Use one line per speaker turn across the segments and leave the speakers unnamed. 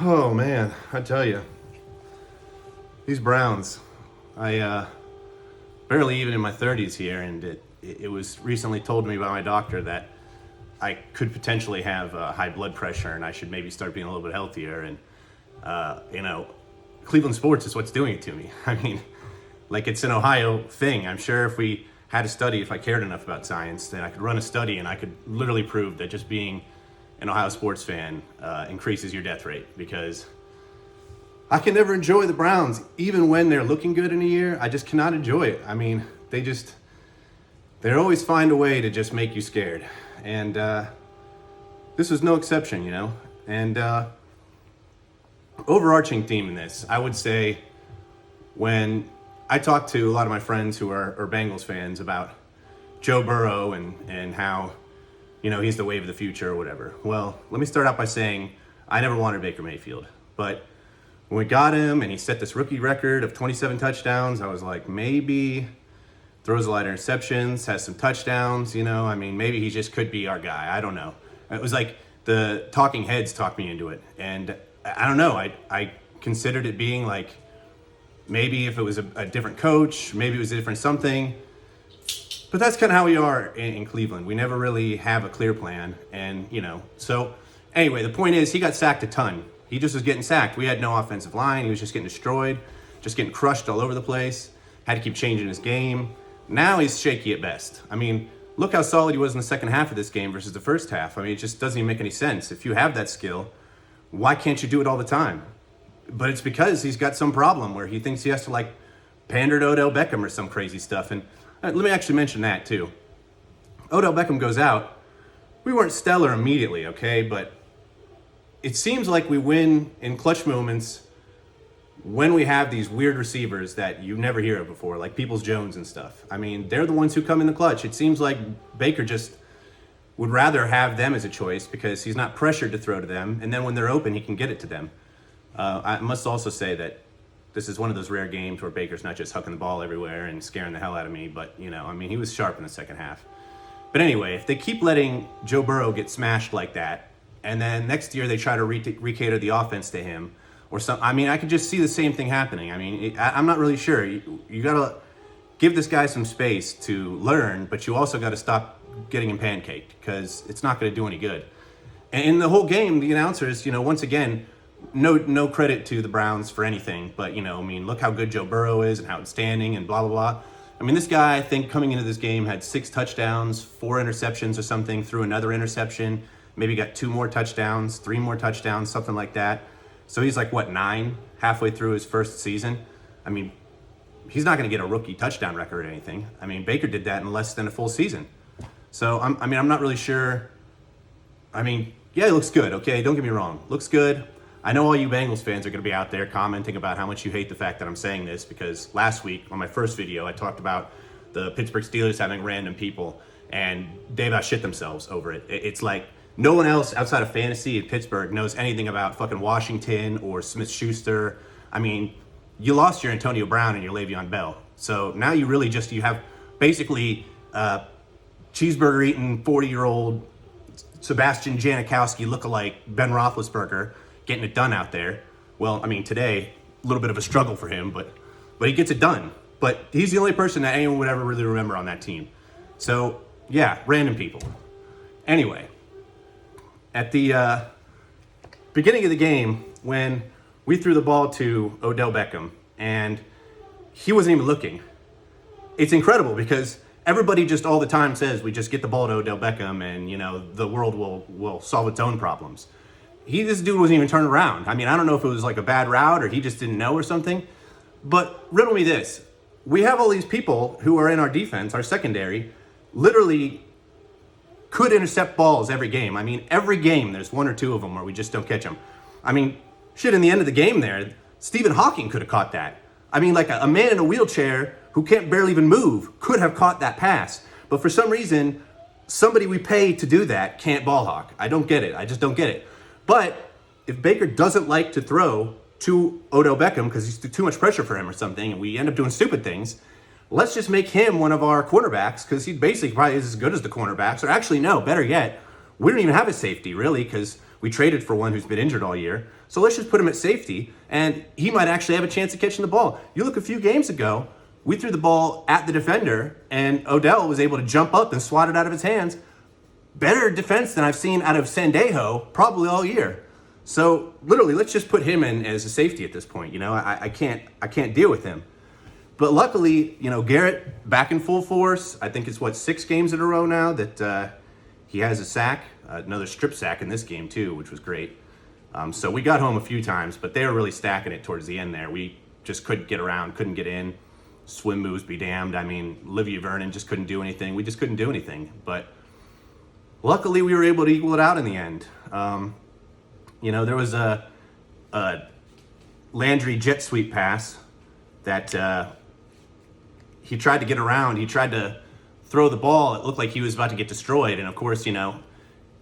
Oh man, I tell you, these Browns. I barely even in my 30s here, and it was recently told to me by my doctor that I could potentially have high blood pressure, and I should maybe start being a little bit healthier. And Cleveland sports is what's doing it to me. I mean, like it's an Ohio thing. I'm sure if we had a study, if I cared enough about science, then I could run a study and I could literally prove that just being an Ohio sports fan increases your death rate, because I can never enjoy the Browns, even when they're looking good in a year. I just cannot enjoy it. I mean, they always find a way to just make you scared. And this was no exception, you know? And overarching theme in this, I would say, when I talk to a lot of my friends who are Bengals fans about Joe Burrow and how, you know, he's the wave of the future or whatever. Well, let me start out by saying I never wanted Baker Mayfield. But when we got him and he set this rookie record of 27 touchdowns, I was like, maybe throws a lot of interceptions, has some touchdowns, you know? I mean, maybe he just could be our guy. I don't know. It was like the talking heads talked me into it. And I don't know. I considered it being like, maybe if it was a different coach, maybe it was a different something. But that's kind of how we are in Cleveland. We never really have a clear plan. And, you know, so anyway, the point is he got sacked a ton. He just was getting sacked. We had no offensive line. He was just getting destroyed, just getting crushed all over the place. Had to keep changing his game. Now he's shaky at best. I mean, look how solid he was in the second half of this game versus the first half. I mean, it just doesn't even make any sense. If you have that skill, why can't you do it all the time? But it's because he's got some problem where he thinks he has to like pander to Odell Beckham or some crazy stuff. And let me actually mention that too. Odell Beckham goes out. We weren't stellar immediately, okay? But it seems like we win in clutch moments when we have these weird receivers that you never hear of before, like Peoples-Jones and stuff. I mean, they're the ones who come in the clutch. It seems like Baker just would rather have them as a choice because he's not pressured to throw to them. And then when they're open, he can get it to them. I must also say that this is one of those rare games where Baker's not just hucking the ball everywhere and scaring the hell out of me. But, you know, I mean, he was sharp in the second half. But anyway, if they keep letting Joe Burrow get smashed like that, and then next year they try to recater the offense to him or something, I mean, I could just see the same thing happening. I mean, I'm not really sure. You got to give this guy some space to learn, but you also got to stop getting him pancaked because it's not going to do any good. And in the whole game, the announcers, you know, once again, no credit to the Browns for anything, but, you know, I mean, look how good Joe Burrow is and how outstanding and blah, blah, blah. I mean, this guy, I think, coming into this game had 6 touchdowns, 4 interceptions or something, threw another interception, maybe got 2 more touchdowns, 3 more touchdowns, something like that. So he's like, what, 9, halfway through his first season? I mean, he's not going to get a rookie touchdown record or anything. I mean, Baker did that in less than a full season. So, I'm not really sure. I mean, yeah, it looks good, okay? Don't get me wrong. Looks good. I know all you Bengals fans are going to be out there commenting about how much you hate the fact that I'm saying this, because last week on my first video, I talked about the Pittsburgh Steelers having random people, and they about shit themselves over it. It's like no one else outside of fantasy in Pittsburgh knows anything about fucking Washington or Smith-Schuster. I mean, you lost your Antonio Brown and your Le'Veon Bell. So now you really just, you have basically cheeseburger-eating 40-year-old Sebastian Janikowski lookalike Ben Roethlisberger getting it done out there. Well, I mean, today, a little bit of a struggle for him, but he gets it done. But he's the only person that anyone would ever really remember on that team. So, yeah, random people. Anyway, at the beginning of the game, when we threw the ball to Odell Beckham, and he wasn't even looking, it's incredible because everybody just all the time says we just get the ball to Odell Beckham and, you know, the world will solve its own problems. This dude wasn't even turning around. I mean, I don't know if it was like a bad route or he just didn't know or something. But riddle me this. We have all these people who are in our defense, our secondary, literally could intercept balls every game. I mean, every game there's 1 or 2 of them where we just don't catch them. I mean, shit, in the end of the game there, Stephen Hawking could have caught that. I mean, like a man in a wheelchair who can't barely even move could have caught that pass. But for some reason, somebody we pay to do that can't ball hawk. I don't get it. I just don't get it. But if Baker doesn't like to throw to Odell Beckham because he's too much pressure for him or something, and we end up doing stupid things, let's just make him one of our cornerbacks because he basically probably is as good as the cornerbacks. Or actually, no, better yet, we don't even have a safety, really, because We traded for one who's been injured all year. So let's just put him at safety, and he might actually have a chance of catching the ball. You look a few games ago, we threw the ball at the defender, and Odell was able to jump up and swat it out of his hands. Better defense than I've seen out of Sandejo probably all year. So literally, let's just put him in as a safety at this point. You know, I can't deal with him. But luckily, you know, Garrett back in full force. I think it's 6 games in a row now that he has a sack, another strip sack in this game too, which was great. So we got home a few times, but they were really stacking it towards the end there. We just couldn't get around, couldn't get in. Swim moves be damned. I mean, Olivia Vernon just couldn't do anything. We just couldn't do anything. But luckily, we were able to equal it out in the end. You know, there was a Landry jet sweep pass that he tried to get around. He tried to throw the ball. It looked like he was about to get destroyed. And of course, you know,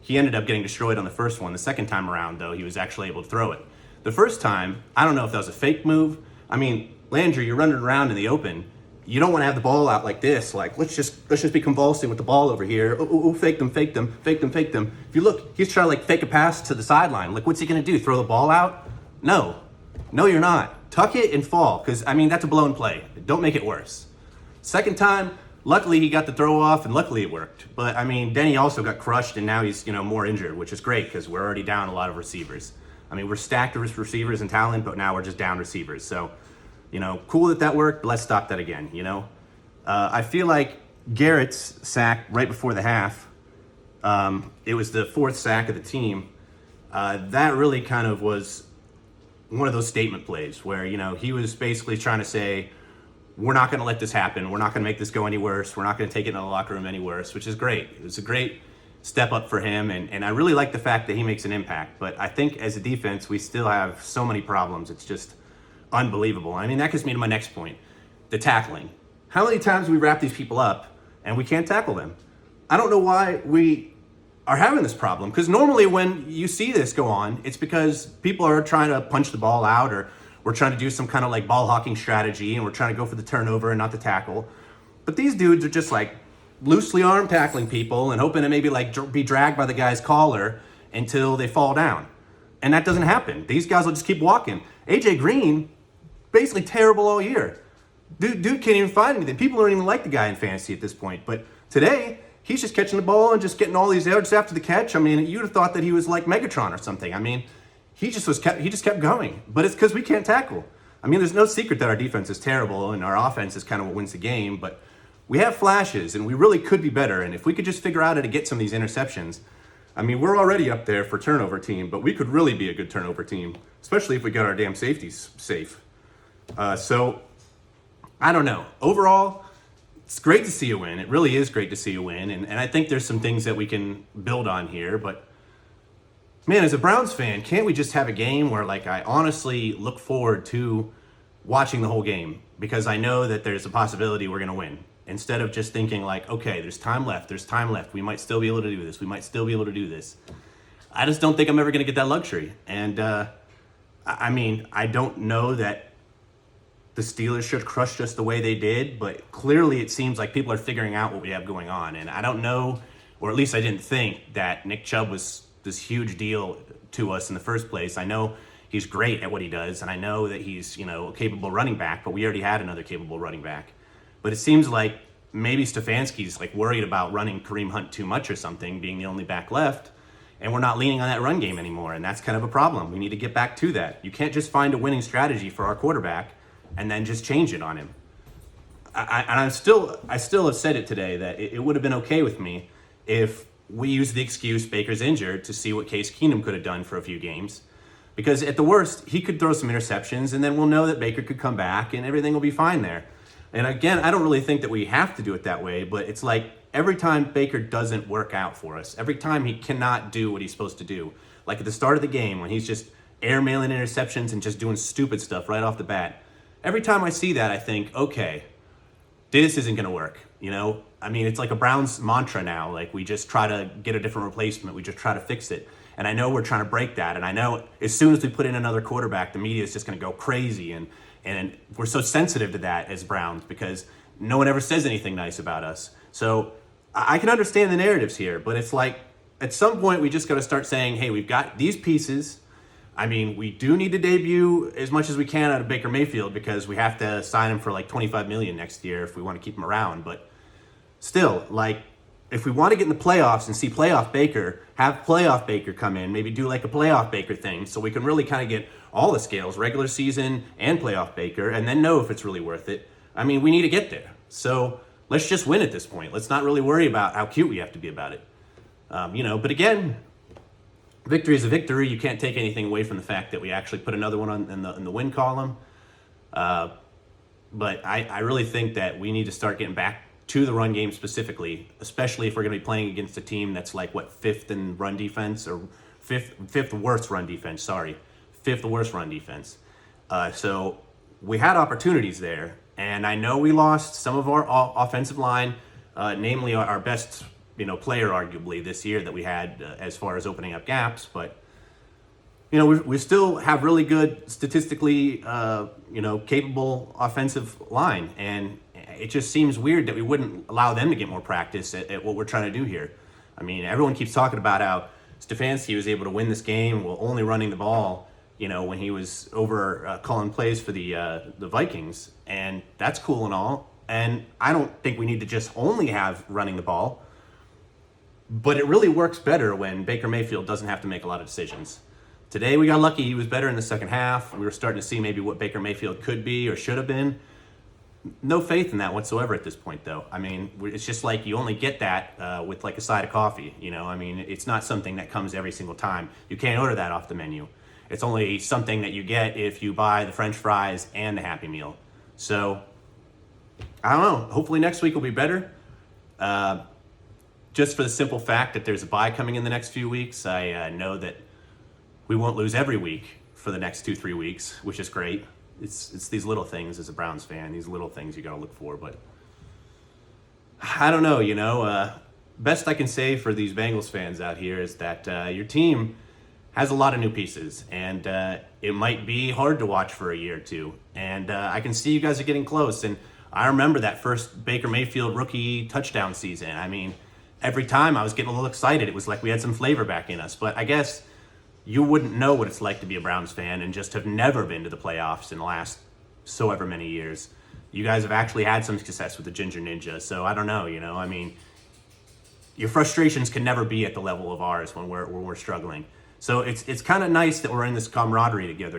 he ended up getting destroyed on the first one. The second time around, though, he was actually able to throw it. The first time, I don't know if that was a fake move. I mean, Landry, you're running around in the open. You don't want to have the ball out like this. Like, let's just be convulsing with the ball over here. Oh, fake them. If you look, he's trying to fake a pass to the sideline. Like, what's he going to do? Throw the ball out? No, you're not. Tuck it and fall, because, I mean, that's a blown play. Don't make it worse. Second time, luckily he got the throw off, and luckily it worked. But, I mean, Denny also got crushed, and now he's, more injured, which is great, because we're already down a lot of receivers. I mean, we're stacked with receivers and talent, but now we're just down receivers. So, cool that worked, but let's stop that again, I feel like Garrett's sack right before the half, it was the 4th sack of the team. That really kind of was one of those statement plays where, he was basically trying to say, we're not going to let this happen. We're not going to make this go any worse. We're not going to take it in the locker room any worse, which is great. It was a great step up for him, and I really like the fact that he makes an impact. But I think as a defense, we still have so many problems. It's just unbelievable. I mean, that gets me to my next point, the tackling. How many times we wrap these people up and we can't tackle them? I don't know why we are having this problem, because normally when you see this go on, it's because people are trying to punch the ball out, or we're trying to do some kind of ball hawking strategy, and we're trying to go for the turnover and not the tackle. But these dudes are just loosely arm tackling people and hoping to maybe be dragged by the guy's collar until they fall down. And that doesn't happen. These guys will just keep walking. AJ Green, basically terrible all year. Dude can't even find anything. People don't even like the guy in fantasy at this point. But today, he's just catching the ball and just getting all these yards after the catch. I mean, you'd have thought that he was like Megatron or something. I mean, he just kept going. But it's because we can't tackle. I mean, there's no secret that our defense is terrible and our offense is kind of what wins the game. But we have flashes, and we really could be better. And if we could just figure out how to get some of these interceptions, I mean, we're already up there for turnover team, but we could really be a good turnover team, especially if we got our damn safeties safe. So, I don't know. Overall, it's great to see you win. It really is great to see you win. And I think there's some things that we can build on here. But, man, as a Browns fan, can't we just have a game where, I honestly look forward to watching the whole game? Because I know that there's a possibility we're going to win. Instead of just thinking okay, there's time left. We might still be able to do this. I just don't think I'm ever going to get that luxury. And, I mean, I don't know that the Steelers should crush us the way they did, but clearly it seems like people are figuring out what we have going on. And I don't know, or at least I didn't think that Nick Chubb was this huge deal to us in the first place. I know he's great at what he does, and I know that he's, a capable running back, but we already had another capable running back. But it seems like maybe Stefanski's worried about running Kareem Hunt too much or something, being the only back left, and we're not leaning on that run game anymore, and that's kind of a problem. We need to get back to that. You can't just find a winning strategy for our quarterback and then just change it on him. I still have said it today that it would have been okay with me if we used the excuse Baker's injured to see what Case Keenum could have done for a few games. Because at the worst, he could throw some interceptions, and then we'll know that Baker could come back and everything will be fine there. And again, I don't really think that we have to do it that way, but it's every time Baker doesn't work out for us, every time he cannot do what he's supposed to do, like at the start of the game when he's just airmailing interceptions and just doing stupid stuff right off the bat, every time I see that, I think, okay, this isn't going to work, I mean, it's like a Browns mantra now. We just try to get a different replacement. We just try to fix it. And I know we're trying to break that. And I know as soon as we put in another quarterback, the media is just going to go crazy. And we're so sensitive to that as Browns because no one ever says anything nice about us. So I can understand the narratives here, but it's at some point we just got to start saying, hey, we've got these pieces. I mean, we do need to debut as much as we can out of Baker Mayfield because we have to sign him for like $25 million next year if we want to keep him around. But still, like, if we want to get in the playoffs and see playoff Baker, have playoff Baker come in, maybe do like a playoff Baker thing so we can really kind of get all the scales, regular season and playoff Baker, and then know if it's really worth it. I mean, we need to get there. So let's just win at this point. Let's not really worry about how cute we have to be about it. But again, victory is a victory. You can't take anything away from the fact that we actually put another one on in the win column. But I really think that we need to start getting back to the run game specifically, especially if we're going to be playing against a team that's like, fifth in run defense, or fifth worst run defense, fifth worst run defense. So we had opportunities there, and I know we lost some of our offensive line, namely our best player arguably this year that we had as far as opening up gaps, but we still have really good statistically capable offensive line, and it just seems weird that we wouldn't allow them to get more practice at what we're trying to do here. I mean, everyone keeps talking about how Stefanski was able to win this game while only running the ball, when he was over calling plays for the Vikings, and that's cool and all, and I don't think we need to just only have running the ball. But it really works better when Baker Mayfield doesn't have to make a lot of decisions. Today we got lucky. He was better in the second half. We were starting to see maybe what Baker Mayfield could be or should have been. No faith in that whatsoever at this point, though. I mean, it's just like you only get that with like a side of coffee. I mean, it's not something that comes every single time. You can't order that off the menu. It's only something that you get if you buy the French fries and the Happy Meal. So, I don't know. Hopefully next week will be better. Just for the simple fact that there's a bye coming in the next few weeks, I know that we won't lose every week for the next 2-3 weeks, which is great. It's these little things as a Browns fan, these little things you got to look for. But I don't know, best I can say for these Bengals fans out here is that your team has a lot of new pieces, and it might be hard to watch for a year or two. And I can see you guys are getting close. And I remember that first Baker Mayfield rookie touchdown season. I mean, every time I was getting a little excited. It was like we had some flavor back in us. But I guess you wouldn't know what it's like to be a Browns fan and just have never been to the playoffs in the last so ever many years. You guys have actually had some success with the Ginger Ninja. So I don't know, I mean, your frustrations can never be at the level of ours when we're struggling. So it's kind of nice that we're in this camaraderie together,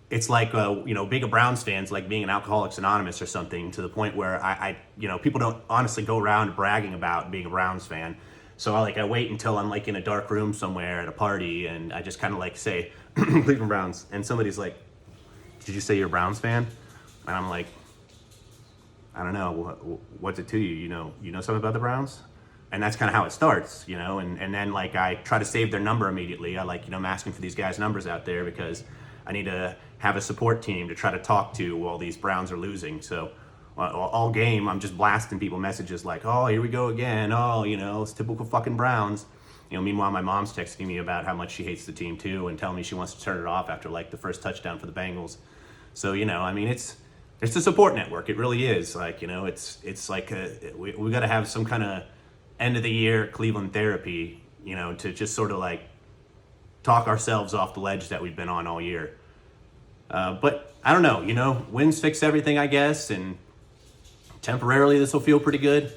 It's like, being a Browns fan is like being an Alcoholics Anonymous or something, to the point where I people don't honestly go around bragging about being a Browns fan. So I wait until I'm like in a dark room somewhere at a party, and I just kind of like say, Cleveland Browns. And somebody's like, did you say you're a Browns fan? And I'm like, I don't know, what's it to you? You know something about the Browns? And that's kind of how it starts, and then like I try to save their number immediately. I I'm asking for these guys' numbers out there because I need to have a support team to try to talk to while these Browns are losing. So all game, I'm just blasting people messages like, oh, here we go again. Oh, it's typical fucking Browns. Meanwhile, my mom's texting me about how much she hates the team too, and telling me she wants to turn it off after like the first touchdown for the Bengals. So, I mean, it's a support network. It really is. Like, it's like we got to have some kind of end of the year Cleveland therapy, to just sort of like talk ourselves off the ledge that we've been on all year. But I don't know, wins fix everything, I guess, and temporarily this will feel pretty good.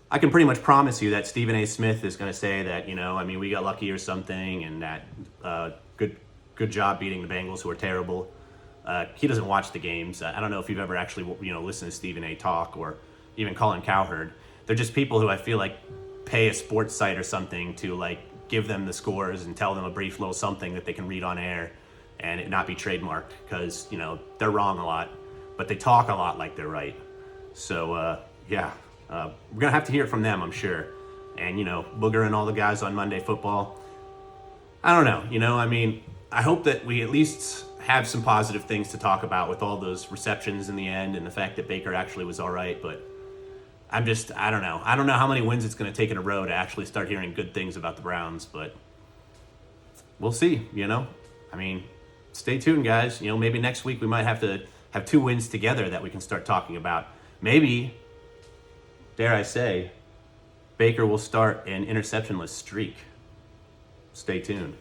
I can pretty much promise you that Stephen A. Smith is going to say that, we got lucky or something, and that good job beating the Bengals, who are terrible. He doesn't watch the games. I don't know if you've ever actually, listened to Stephen A. talk, or even Colin Cowherd. They're just people who I feel like pay a sports site or something to like give them the scores and tell them a brief little something that they can read on air and it not be trademarked, because they're wrong a lot, but they talk a lot like they're right. So we're gonna have to hear from them, I'm sure. And Booger and all the guys on Monday Football, I don't know, I mean, I hope that we at least have some positive things to talk about with all those receptions in the end and the fact that Baker actually was all right. But I don't know how many wins it's going to take in a row to actually start hearing good things about the Browns, but we'll see, I mean, stay tuned, guys. Maybe next week we might have to have 2 wins together that we can start talking about. Maybe, dare I say, Baker will start an interceptionless streak. Stay tuned.